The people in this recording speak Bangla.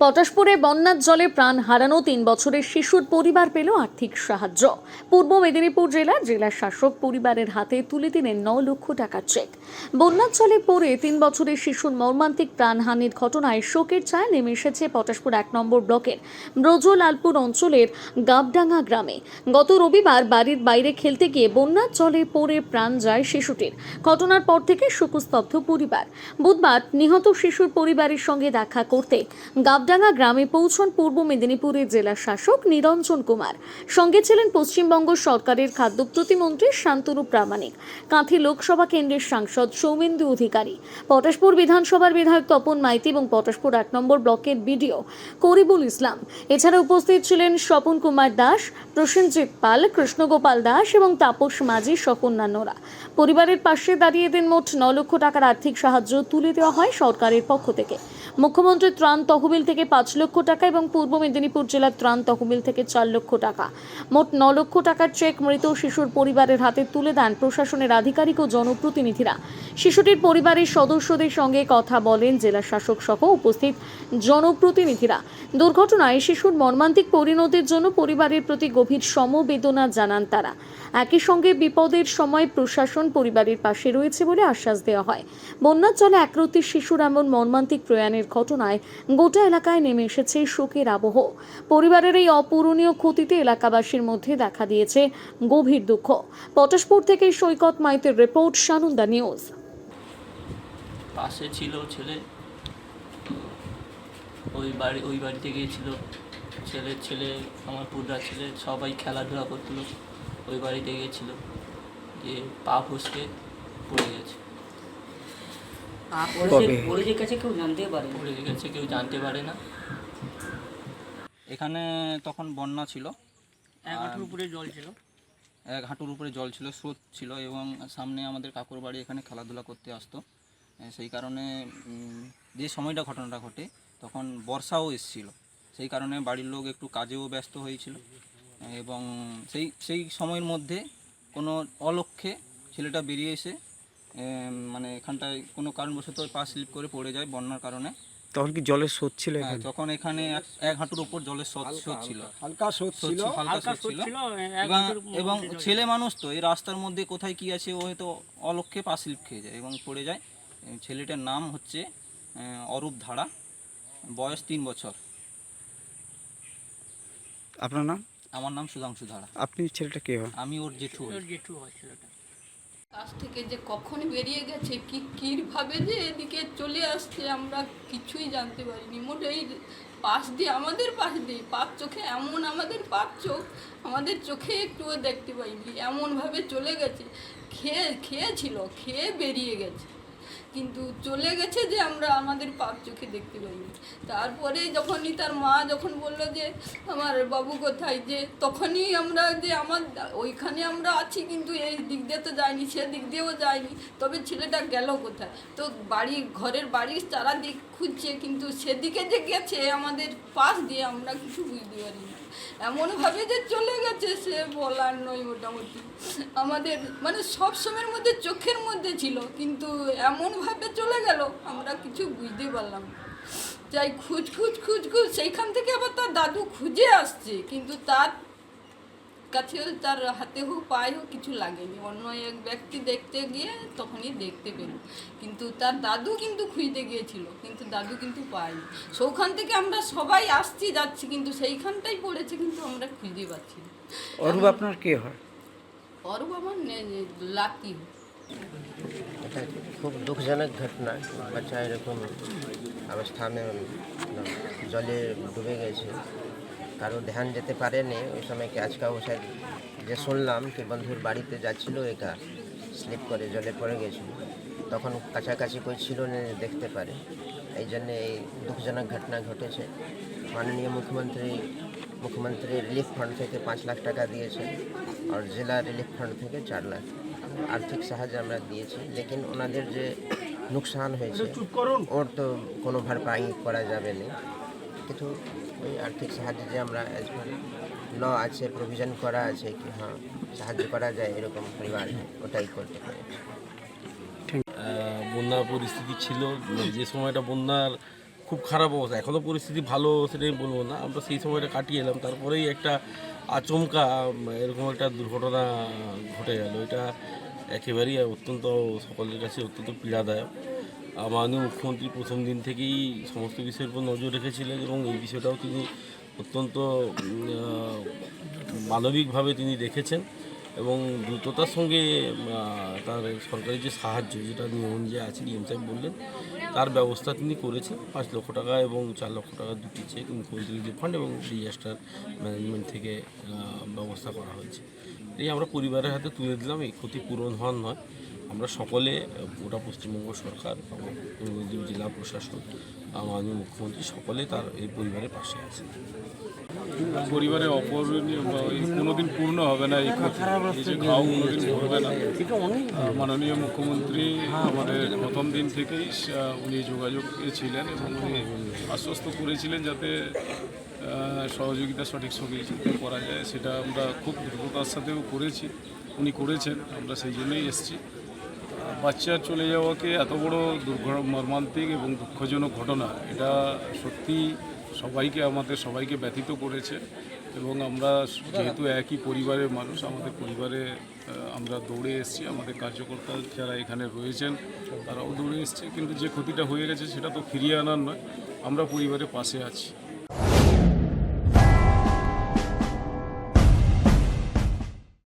পটাশপুরে বন্যার জলে প্রাণ হারানো ৩ বছরের শিশুর পরিবার পেল আর্থিক সাহায্য। পূর্ব মেদিনীপুর জেলা শাসক পরিবারের হাতে তুলে দিলেন ৯ লক্ষ টাকার চেক। বন্যার জলে পড়ে ৩ বছরের শিশুর মর্মান্তিক প্রাণহানির ঘটনায় শোকের ছায়া নেমে এসেছে পটাশপুর ১ নম্বর ব্লকের ব্রজলালপুর অঞ্চলের গাবডাঙ্গা গ্রামে। গত রবিবার বাড়ির বাইরে খেলতে গিয়ে বন্যার জলে পড়ে প্রাণ যায় শিশুটির। ঘটনার পর থেকে শোকস্তব্ধ পরিবার। বুধবার নিহত শিশুর পরিবারের সঙ্গে দেখা করতে গাবডাঙ্গা গ্রামে পৌঁছন পূর্ব মেদিনীপুরের জেলা শাসক নিরঞ্জন কুমার। সঙ্গে ছিলেন পশ্চিমবঙ্গ সরকারের খাদ্য প্রতিমন্ত্রী শান্তনু প্রামাণিক, কাঁথি লোকসভা কেন্দ্রের সাংসদ সৌমেন্দু অধিকারী, পটাশপুর বিধানসভার বিধায়ক তপন মাইতি এবং পটাশপুর ১ নম্বর ব্লকের বিডিও করিবুল ইসলাম। এছাড়া উপস্থিত ছিলেন স্বপন কুমার দাস, প্রসেনজিৎ পাল, কৃষ্ণগোপাল দাস এবং তাপস মাঝি সহ অন্যান্যরা। পরিবারের পাশে দাঁড়িয়ে দেন মোট ৯ লক্ষ টাকার আর্থিক সাহায্য তুলে দেওয়া হয় সরকারের পক্ষ থেকে। মুখ্যমন্ত্রীর ত্রাণ তহবিল থেকে ৫ লক্ষ টাকা এবং পূর্ব মেদিনীপুর জেলার ত্রাণ তহবিল থেকে ৪ লক্ষ টাকা, মোট ৯ লক্ষ টাকার চেক মৃত শিশুর পরিবারের হাতে তুলে দেন প্রশাসনের আধিকারিক ও জনপ্রতিনিধিরা। শিশুটির পরিবারের সদস্যদের সঙ্গে কথা বলেন জেলা শাসক সহ উপস্থিত জনপ্রতিনিধিরা। দুর্ঘটনায় শিশুর মর্মান্তিক পরিণতির জন্য পরিবারের প্রতি গভীর সমবেদনা জানান তারা। একই সঙ্গে বিপদের সময় প্রশাসন পরিবারের পাশে রয়েছে বলে আশ্বাস দেওয়া হয়। বন্যার জলে একরত্তি শিশুর এমন মর্মান্তিক প্রয়াণের ঘটনায় গোটা এলাকায় নেমে এসেছে শোকের আবহ। পরিবারের এই অপূরণীয় ক্ষতিতে এলাকাবাসীর মধ্যে দেখা দিয়েছে গভীর দুঃখ। পটাশপুর থেকে সৈকত মাইতের রিপোর্ট, সানন্দা নিউজ। পাশে ছিল ছেলে, ওই বাড়িতে গিয়েছিল। ছেলে আমার পুররা ছেলে সবাই খেলাধুলা করছিল, ওই বাড়িতে গিয়েছিল, যে পা ফসকে পড়ে গেছে। পড়ে গেছে কেউ জানতে পারে না। এখানে তখন বন্যা ছিল, ১ হাঁটুর উপরে জল ছিল। ১ হাঁটুর উপরে জল ছিল, স্রোত ছিল এবং সামনে আমাদের কাকুর বাড়ি, এখানে খেলাধুলা করতে আসতো। সেই কারণে যে সময়টা ঘটনাটা ঘটে তখন বর্ষাও এসেছিল, সেই কারণে বাড়ির লোক একটু কাজেও ব্যস্ত হয়েছিল এবং সেই সময়ের মধ্যে কোনো অলক্ষ্যে ছেলেটা বেরিয়ে এসে মানে এখানটায় কোনো কারণবশত পা স্লিপ করে পড়ে যায় বন্যার কারণে। তখন কি জলের স্রোত ছিল? তখন এখানে ১ হাঁটুর উপর জলের স্রোত ছিল, হালকা স্রোত ছিল। এবং ছেলে মানুষ তো এই রাস্তার মধ্যে কোথায় কি আছে ও হয়তো অলক্ষ্যে পা স্লিপ খেয়ে যায় এবং পড়ে যায়। ছেলেটার নাম হচ্ছে অরূপ ধারা, বয়স ৩ বছর। আপনার নাম? আমার নাম সুধাংশু ধারা। আপনি ছেলেটা কে হয়? আমি ওর জেঠু হই। কাছ থেকে যে কখন বেরিয়ে গেছে, কীভাবে যে এদিকে চলে আসছে আমরা কিছুই জানতে পারিনি। মোটেই পাশ দিয়ে আমাদের পাশ দিয়ে পাঁচ চোখে এমন আমাদের পাঁচ চোখ আমাদের চোখে একটুও দেখতে পাইনি, এমনভাবে চলে গেছে। খেয়েছিল, খেয়ে বেরিয়ে গেছে, কিন্তু চলে গেছে যে আমরা আমাদের পাপ চোখে দেখতে পাইনি। তারপরে যখনই তার মা যখন বললো যে আমার বাবু কোথায়, যে তখনই আমরা যে আমার ওইখানে আমরা আছি, কিন্তু এই দিক দিয়ে তো যায়নি, সে দিক দিয়েও যায়নি, তবে ছেলেটা গেল কোথায়? তো ঘরের বাড়ির চারাদিক খুঁজছে, কিন্তু সেদিকে যে গেছে আমাদের পাশ দিয়ে আমরা কিছু বুঝতে পারিনি। এমনভাবে যে চলে গেছে সে বলার নয়। মোটামুটি আমাদের মানে সব সময়ের মধ্যে চোখের মধ্যে ছিল, কিন্তু এমনভাবে চলে গেল আমরা কিছু বুঝতে পারলাম না। যাই খুঁজ সেইখান থেকে আবার তার দাদু খুঁজে আসছে, কিন্তু তার কাছে তার হাতে হোক পায়ে হোক কিছু লাগেনি। অন্য এক ব্যক্তি দেখতে গিয়ে তখনই দেখতে পেল, কিন্তু তার দাদু কিন্তু খুঁজতে গিয়েছিল, কিন্তু দাদু কিন্তু পায়নি। সেইখান থেকে আমরা সবাই আসছি যাচ্ছি, কিন্তু সেইখানটাই পড়েছে, কিন্তু আমরা খুঁজতে পাচ্ছি না। অরূপ আপনার কে হয়? অরূপ আমার লাতি। এটা খুব দুঃখজনক ঘটনা। বাচ্চা এরকম অবস্থা में জলে ডুবে গেছে, কারো ধ্যান যেতে পারেনি ওই সময়। কি আজকে শায়দ যে শুনলাম কি বন্ধুর বাড়িতে যাচ্ছিল, একা স্লিপ করে জলে পড়ে গেছিল, তখন কাছাকাছি কেউ ছিল না দেখতে পারে। এই জন্যে এই দুঃখজনক ঘটনা ঘটেছে। মাননীয় মুখ্যমন্ত্রী রিলিফ ফান্ড থেকে ৫ লাখ টাকা দিয়েছে আর জেলা রিলিফ ফান্ড থেকে ৪ লাখ আর্থিক সাহায্য আমরা দিয়েছি। লেকিন ওনাদের যে নুকসান হয়েছে ওর তো কোনো ভরপাই করা যাবে না, কিন্তু ওই আর্থিক সাহায্য যে আমরা ল আছে, প্রভিশন করা আছে কি হ্যাঁ সাহায্য করা যায় এরকম পরিবার, ওটাই করতে পেরেছি। বন্যা পরিস্থিতি ছিল, যে সময়টা বন্যার খুব খারাপ অবস্থা। এখনও পরিস্থিতি ভালো সেটাই বলবো না, আমরা সেই সময়টা কাটিয়ে এলাম, তারপরেই একটা আচমকা এরকম একটা দুর্ঘটনা ঘটে গেল। এটা একেবারেই অত্যন্ত সকলের কাছে অত্যন্ত পীড়াদায়ক। মাননীয় মুখ্যমন্ত্রী প্রথম দিন থেকেই সমস্ত বিষয়ের উপর নজর রেখেছিলেন এবং এই বিষয়টাও তিনি অত্যন্ত মানবিকভাবে তিনি দেখেছেন এবং দ্রুততার সঙ্গে তার সরকারি যে সাহায্য, যেটা নিয়ম যে আছে ডিএম সাহেব বললেন, তার ব্যবস্থা তিনি করেছেন। 5 লক্ষ টাকা এবং 4 লক্ষ টাকা দুটি চেক মুখ্যমন্ত্রী রিলিফ ফান্ড এবং ডিজাস্টার ম্যানেজমেন্ট থেকে ব্যবস্থা করা হয়েছে। এই আমরা পরিবারের হাতে তুলে দিলাম। এই ক্ষতিপূরণ হওয়ার নয়, আমরা সকলে, গোটা পশ্চিমবঙ্গ সরকার, পূর্ব মেদিনীপুর জেলা প্রশাসন, মাননীয় মুখ্যমন্ত্রী সকলে তার এই পরিবারের পাশে আছে। পরিবারে অপূরণীয় কোনোদিন পূর্ণ হবে না, এই ক্ষতি, এই যে ঘাও কোনোদিন ভরবে না। মাননীয় মুখ্যমন্ত্রী আমাদের প্রথম দিন থেকেই উনি যোগাযোগে ছিলেন এবং উনি আশ্বস্ত করেছিলেন যাতে সহযোগিতা সঠিক সহযোগিতা করা যায়। সেটা আমরা খুব দ্রুততার সাথেও করেছি, উনি করেছেন, আমরা সেই জন্যই এসেছি। বাচ্চার চলে যাওয়াকে এত বড় মর্মান্তিক এবং দুঃখজনক ঘটনা, এটা সত্যি আমাদের সবাইকে ব্যথিত করেছে এবং আমরা যেহেতু একই পরিবারের মানুষ, আমাদের পরিবারে আমরা দৌড়ে এসেছি, আমাদের কার্যকর্তা যারা এখানে রয়েছেন তারাও দৌড়ে এসছে, কিন্তু যে ক্ষতিটা হয়ে গেছে সেটা তো ফিরিয়ে আনার নয়, আমরা পরিবারের পাশে আছি।